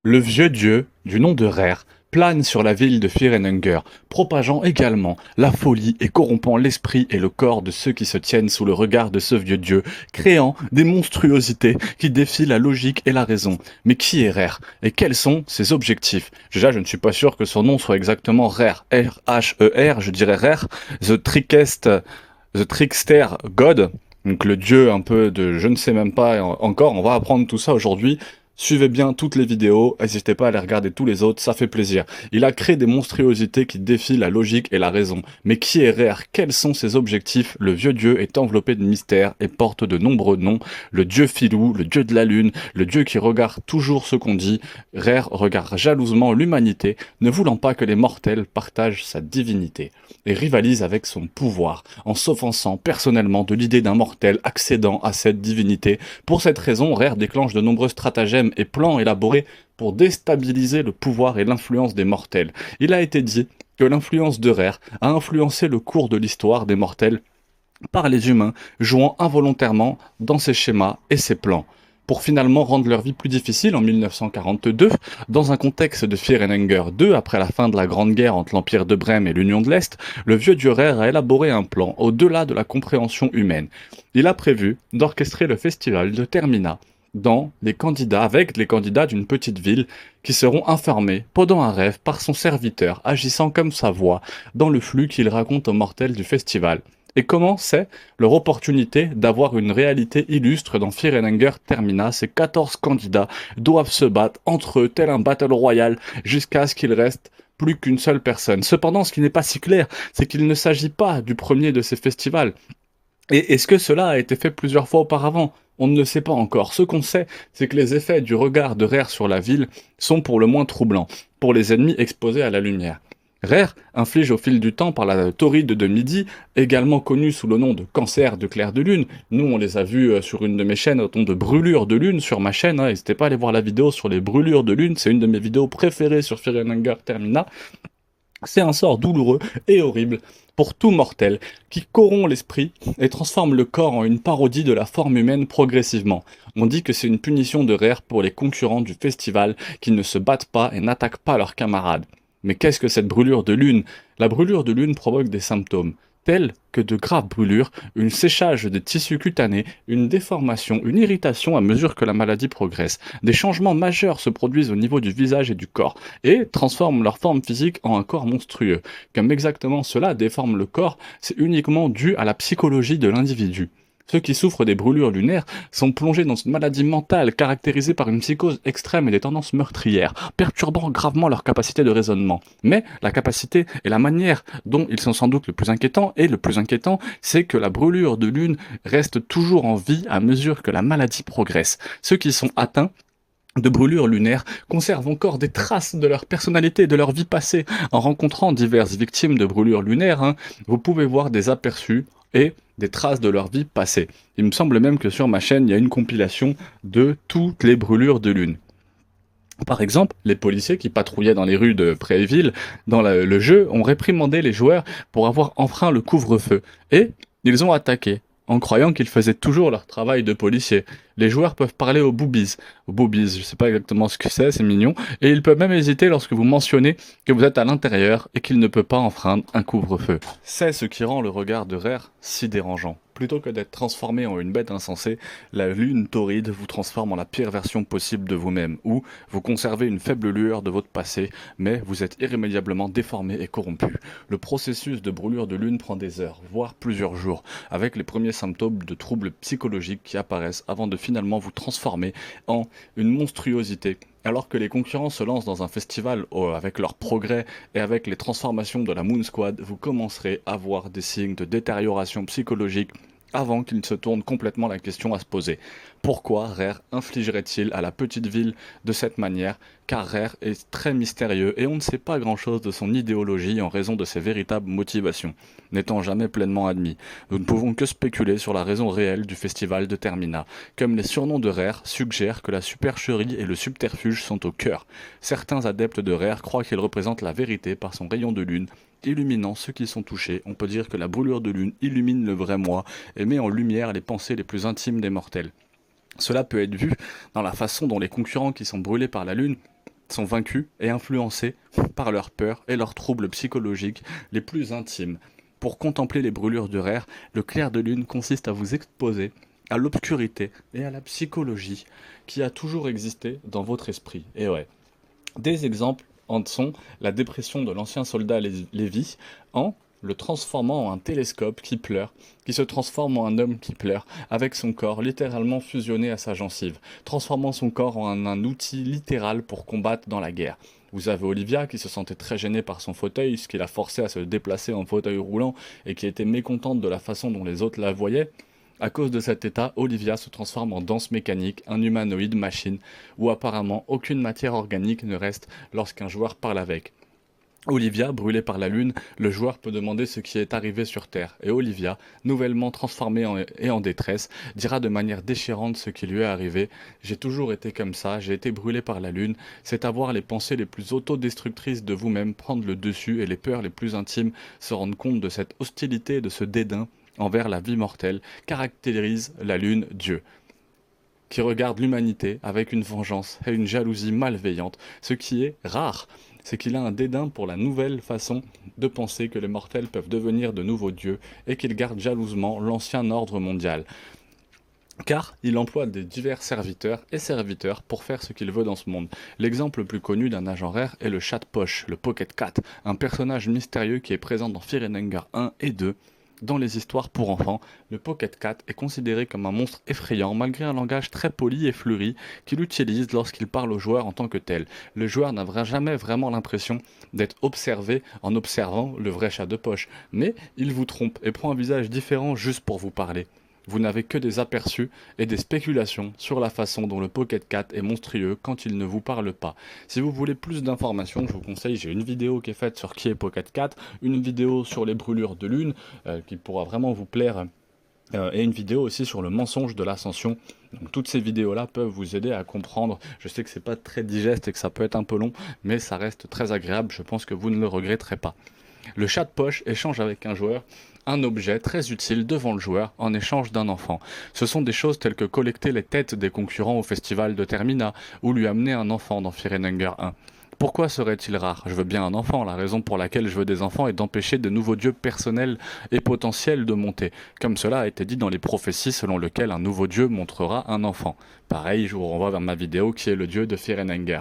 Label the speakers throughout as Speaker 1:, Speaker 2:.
Speaker 1: Le vieux dieu, du nom de Rare, plane sur la ville de Firenenger, propageant également la folie et corrompant l'esprit et le corps de ceux qui se tiennent sous le regard de ce vieux dieu, créant des monstruosités qui défient la logique et la raison. Mais qui est Rare et quels sont ses objectifs? Déjà, je ne suis pas sûr que son nom soit exactement Rare, R-H-E-R, je dirais Rare, The Trickster God, donc le dieu un peu de je ne sais même pas encore, on va apprendre tout ça aujourd'hui. Suivez bien toutes les vidéos, n'hésitez pas à aller regarder tous les autres, ça fait plaisir. Il a créé des monstruosités qui défient la logique et la raison. Mais qui est Rare? Quels sont ses objectifs? Le vieux dieu est enveloppé de mystères et porte de nombreux noms. Le dieu filou, le dieu de la lune, le dieu qui regarde toujours ce qu'on dit. Rare regarde jalousement l'humanité, ne voulant pas que les mortels partagent sa divinité. Et rivalise avec son pouvoir, en s'offensant personnellement de l'idée d'un mortel accédant à cette divinité. Pour cette raison, Rare déclenche de nombreux stratagèmes et plans élaborés pour déstabiliser le pouvoir et l'influence des mortels. Il a été dit que l'influence de Rare a influencé le cours de l'histoire des mortels par les humains, jouant involontairement dans ses schémas et ses plans, pour finalement rendre leur vie plus difficile en 1942, dans un contexte de Firenenger II, après la fin de la Grande Guerre entre l'Empire de Brême et l'Union de l'Est, le vieux Dürer a élaboré un plan au-delà de la compréhension humaine. Il a prévu d'orchestrer le festival de Termina, avec les candidats d'une petite ville qui seront informés pendant un rêve par son serviteur agissant comme sa voix dans le flux qu'il raconte aux mortels du festival. Et comment c'est leur opportunité d'avoir une réalité illustre dans Firenenger Termina? Ces 14 candidats doivent se battre entre eux, tel un battle royal, jusqu'à ce qu'il reste plus qu'une seule personne. Cependant, ce qui n'est pas si clair, c'est qu'il ne s'agit pas du premier de ces festivals. Et est-ce que cela a été fait plusieurs fois auparavant? On ne le sait pas encore. Ce qu'on sait, c'est que les effets du regard de Rare sur la ville sont pour le moins troublants, pour les ennemis exposés à la lumière. Rare inflige au fil du temps par la tauride de midi, également connue sous le nom de cancer de clair de lune. Nous, on les a vus sur une de mes chaînes au nom de brûlure de lune sur ma chaîne. N'hésitez pas à aller voir la vidéo sur les brûlures de lune. C'est une de mes vidéos préférées sur Firenenger Termina. C'est un sort douloureux et horrible pour tout mortel qui corrompt l'esprit et transforme le corps en une parodie de la forme humaine progressivement. On dit que c'est une punition de Rare pour les concurrents du festival qui ne se battent pas et n'attaquent pas leurs camarades. Mais qu'est-ce que cette brûlure de lune? La brûlure de lune provoque des symptômes tels que de graves brûlures, un séchage des tissus cutanés, une déformation, une irritation à mesure que la maladie progresse. Des changements majeurs se produisent au niveau du visage et du corps, et transforment leur forme physique en un corps monstrueux. Comme exactement cela déforme le corps, c'est uniquement dû à la psychologie de l'individu. Ceux qui souffrent des brûlures lunaires sont plongés dans une maladie mentale caractérisée par une psychose extrême et des tendances meurtrières, perturbant gravement leur capacité de raisonnement. Mais la capacité et la manière dont ils sont sans doute le plus inquiétants, et le plus inquiétant, c'est que la brûlure de lune reste toujours en vie à mesure que la maladie progresse. Ceux qui sont atteints de brûlures lunaires conservent encore des traces de leur personnalité et de leur vie passée. En rencontrant diverses victimes de brûlures lunaires, vous pouvez voir des aperçus et des traces de leur vie passée. Il me semble même que sur ma chaîne, il y a une compilation de toutes les brûlures de lune. Par exemple, les policiers qui patrouillaient dans les rues de Préville, dans le jeu, ont réprimandé les joueurs pour avoir enfreint le couvre-feu. Et ils ont attaqué, en croyant qu'ils faisaient toujours leur travail de policiers. Les joueurs peuvent parler aux boobies. Aux boobies, je sais pas exactement ce que c'est mignon. Et ils peuvent même hésiter lorsque vous mentionnez que vous êtes à l'intérieur et qu'il ne peut pas enfreindre un couvre-feu. C'est ce qui rend le regard de Rare si dérangeant. Plutôt que d'être transformé en une bête insensée, la lune tauride vous transforme en la pire version possible de vous-même, où vous conservez une faible lueur de votre passé, mais vous êtes irrémédiablement déformé et corrompu. Le processus de brûlure de lune prend des heures, voire plusieurs jours, avec les premiers symptômes de troubles psychologiques qui apparaissent avant de finalement vous transformer en une monstruosité. Alors que les concurrents se lancent dans un festival avec leurs progrès et avec les transformations de la Moon Squad, vous commencerez à voir des signes de détérioration psychologique avant qu'il ne se tourne complètement la question à se poser. Pourquoi Rare infligerait-il à la petite ville de cette manière? Car Rare est très mystérieux et on ne sait pas grand-chose de son idéologie en raison de ses véritables motivations, n'étant jamais pleinement admis. Nous ne pouvons que spéculer sur la raison réelle du festival de Termina, comme les surnoms de Rare suggèrent que la supercherie et le subterfuge sont au cœur. Certains adeptes de Rare croient qu'il représente la vérité par son rayon de lune, illuminant ceux qui sont touchés. On peut dire que la brûlure de lune illumine le vrai moi et met en lumière les pensées les plus intimes des mortels. Cela peut être vu dans la façon dont les concurrents qui sont brûlés par la lune sont vaincus et influencés par leurs peurs et leurs troubles psychologiques les plus intimes. Pour contempler les brûlures de Rare, le clair de lune consiste à vous exposer à l'obscurité et à la psychologie qui a toujours existé dans votre esprit. Et ouais, des exemples en sont la dépression de l'ancien soldat Lévi en le transformant en un télescope qui pleure, qui se transforme en un homme qui pleure, avec son corps littéralement fusionné à sa gencive, transformant son corps en un outil littéral pour combattre dans la guerre. Vous avez Olivia qui se sentait très gênée par son fauteuil, ce qui l'a forcé à se déplacer en fauteuil roulant et qui était mécontente de la façon dont les autres la voyaient. À cause de cet état, Olivia se transforme en danse mécanique, un humanoïde machine, où apparemment aucune matière organique ne reste lorsqu'un joueur parle avec. Olivia, brûlée par la lune, le joueur peut demander ce qui est arrivé sur Terre, et Olivia, nouvellement transformée et en détresse, dira de manière déchirante ce qui lui est arrivé. J'ai toujours été comme ça, j'ai été brûlée par la lune, c'est avoir les pensées les plus autodestructrices de vous-même prendre le dessus et les peurs les plus intimes se rendre compte de cette hostilité et de ce dédain envers la vie mortelle caractérise la lune Dieu, qui regarde l'humanité avec une vengeance et une jalousie malveillante. Ce qui est rare, c'est qu'il a un dédain pour la nouvelle façon de penser que les mortels peuvent devenir de nouveaux dieux et qu'il garde jalousement l'ancien ordre mondial. Car il emploie des divers serviteurs et serviteurs pour faire ce qu'il veut dans ce monde. L'exemple le plus connu d'un agent rare est le chat de poche, le Pocket Cat, un personnage mystérieux qui est présent dans Fear and Hunger 1 et 2. Dans les histoires pour enfants, le Pocket Cat est considéré comme un monstre effrayant malgré un langage très poli et fleuri qu'il utilise lorsqu'il parle au joueur en tant que tel. Le joueur n'a jamais vraiment l'impression d'être observé en observant le vrai chat de poche, mais il vous trompe et prend un visage différent juste pour vous parler. Vous n'avez que des aperçus et des spéculations sur la façon dont le Pocket Cat est monstrueux quand il ne vous parle pas. Si vous voulez plus d'informations, je vous conseille, j'ai une vidéo qui est faite sur qui est Pocket Cat, une vidéo sur les brûlures de lune, qui pourra vraiment vous plaire, et une vidéo aussi sur le mensonge de l'ascension. Donc toutes ces vidéos-là peuvent vous aider à comprendre. Je sais que c'est pas très digeste et que ça peut être un peu long, mais ça reste très agréable, je pense que vous ne le regretterez pas. Le chat de poche échange avec un joueur un objet très utile devant le joueur en échange d'un enfant. Ce sont des choses telles que collecter les têtes des concurrents au festival de Termina ou lui amener un enfant dans Fear and Hunger 1. Pourquoi serait-il rare? Je veux bien un enfant, la raison pour laquelle je veux des enfants est d'empêcher de nouveaux dieux personnels et potentiels de monter, comme cela a été dit dans les prophéties selon lesquelles un nouveau dieu montrera un enfant. Pareil, je vous renvoie vers ma vidéo qui est le dieu de Fear and Hunger.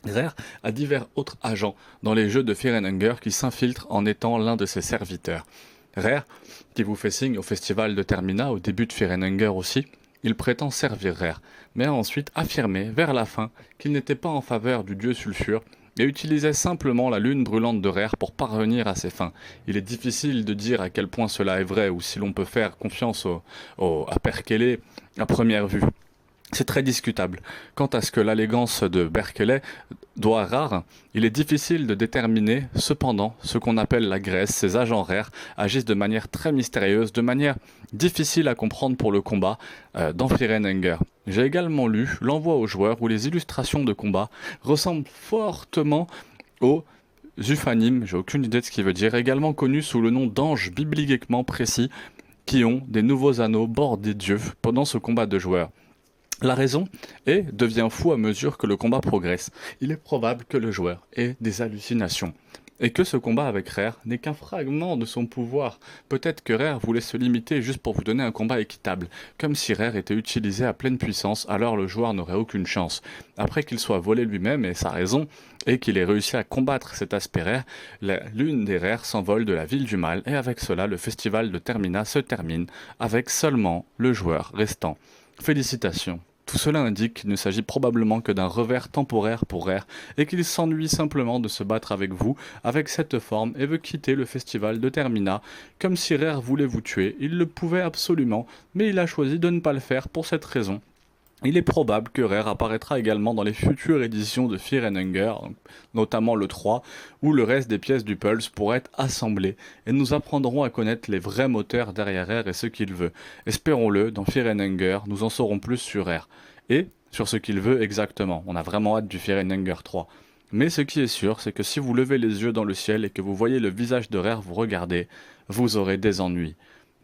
Speaker 1: Rare a divers autres agents dans les jeux de Fear and Hunger qui s'infiltrent en étant l'un de ses serviteurs. Rare, qui vous fait signe au festival de Termina au début de Fear and Hunger aussi, il prétend servir Rare, mais a ensuite affirmé vers la fin qu'il n'était pas en faveur du dieu sulfure et utilisait simplement la lune brûlante de Rare pour parvenir à ses fins. Il est difficile de dire à quel point cela est vrai ou si l'on peut faire confiance à Perkele à première vue. C'est très discutable. Quant à ce que l'allégance de Berkeley doit Rare, il est difficile de déterminer, cependant, ce qu'on appelle la Grèce. Ces agents rares agissent de manière très mystérieuse, de manière difficile à comprendre pour le combat dans Fear and Hunger. J'ai également lu l'envoi aux joueurs où les illustrations de combat ressemblent fortement aux Zuphanim, j'ai aucune idée de ce qu'il veut dire, également connus sous le nom d'anges bibliquement précis, qui ont des nouveaux anneaux bord des dieux pendant ce combat de joueurs. La raison devient fou à mesure que le combat progresse. Il est probable que le joueur ait des hallucinations. Et que ce combat avec Rare n'est qu'un fragment de son pouvoir. Peut-être que Rare voulait se limiter juste pour vous donner un combat équitable. Comme si Rare était utilisé à pleine puissance, alors le joueur n'aurait aucune chance. Après qu'il soit volé lui-même et sa raison, et qu'il ait réussi à combattre cet aspect Rare, la lune des Rares s'envole de la ville du mal, et avec cela, le festival de Termina se termine, avec seulement le joueur restant. Félicitations. Tout cela indique qu'il ne s'agit probablement que d'un revers temporaire pour Rare et qu'il s'ennuie simplement de se battre avec vous, avec cette forme, et veut quitter le festival de Termina. Comme si Rare voulait vous tuer, il le pouvait absolument, mais il a choisi de ne pas le faire pour cette raison. Il est probable que Rare apparaîtra également dans les futures éditions de Fear and Hunger, notamment le 3, où le reste des pièces du Pulse pourrait être assemblées, et nous apprendrons à connaître les vrais moteurs derrière Rare et ce qu'il veut. Espérons-le, dans Fear and Hunger, nous en saurons plus sur Rare, et sur ce qu'il veut exactement. On a vraiment hâte du Fear and Hunger 3. Mais ce qui est sûr, c'est que si vous levez les yeux dans le ciel et que vous voyez le visage de Rare vous regarder, vous aurez des ennuis.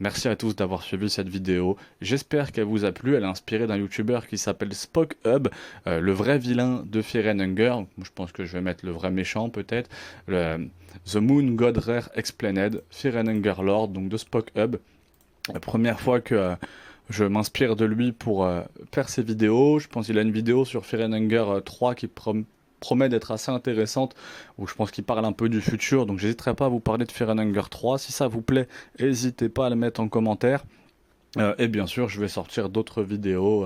Speaker 1: Merci à tous d'avoir suivi cette vidéo. J'espère qu'elle vous a plu. Elle est inspirée d'un youtubeur qui s'appelle SpockHub, le vrai vilain de Fear and Hunger. Je pense que je vais mettre le vrai méchant peut-être. The Moon God Rare Explained, Fear and Hunger Lord, donc de SpockHub. La première fois que je m'inspire de lui pour faire ses vidéos. Je pense qu'il a une vidéo sur Fear and Hunger 3 qui promet d'être assez intéressante, où je pense qu'il parle un peu du futur, donc j'hésiterai pas à vous parler de Fear and Hunger 3. Si ça vous plaît, n'hésitez pas à le mettre en commentaire. Et bien sûr, je vais sortir d'autres vidéos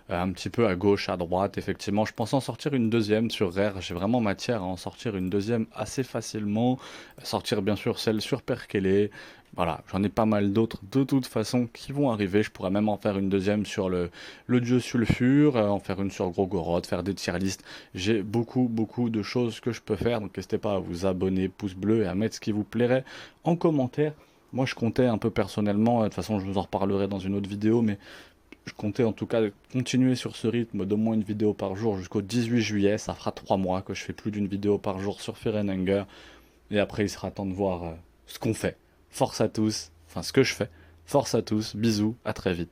Speaker 1: un petit peu à gauche, à droite, effectivement. Je pense en sortir une deuxième sur Rare. J'ai vraiment matière à en sortir une deuxième assez facilement. Sortir bien sûr celle sur Perkele. Voilà, j'en ai pas mal d'autres de toute façon qui vont arriver. Je pourrais même en faire une deuxième sur le dieu sulfure, en faire une sur Grogoroth, faire des tier lists. J'ai beaucoup de choses que je peux faire. Donc n'hésitez pas à vous abonner, pouce bleu, et à mettre ce qui vous plairait en commentaire. Moi je comptais un peu personnellement, de toute façon je vous en reparlerai dans une autre vidéo, mais je comptais en tout cas continuer sur ce rythme d'au moins une vidéo par jour jusqu'au 18 juillet. Ça fera 3 mois que je fais plus d'une vidéo par jour sur Fear and Hunger. Et après, il sera temps de voir ce qu'on fait. Force à tous, enfin ce que je fais. Force à tous, bisous, à très vite.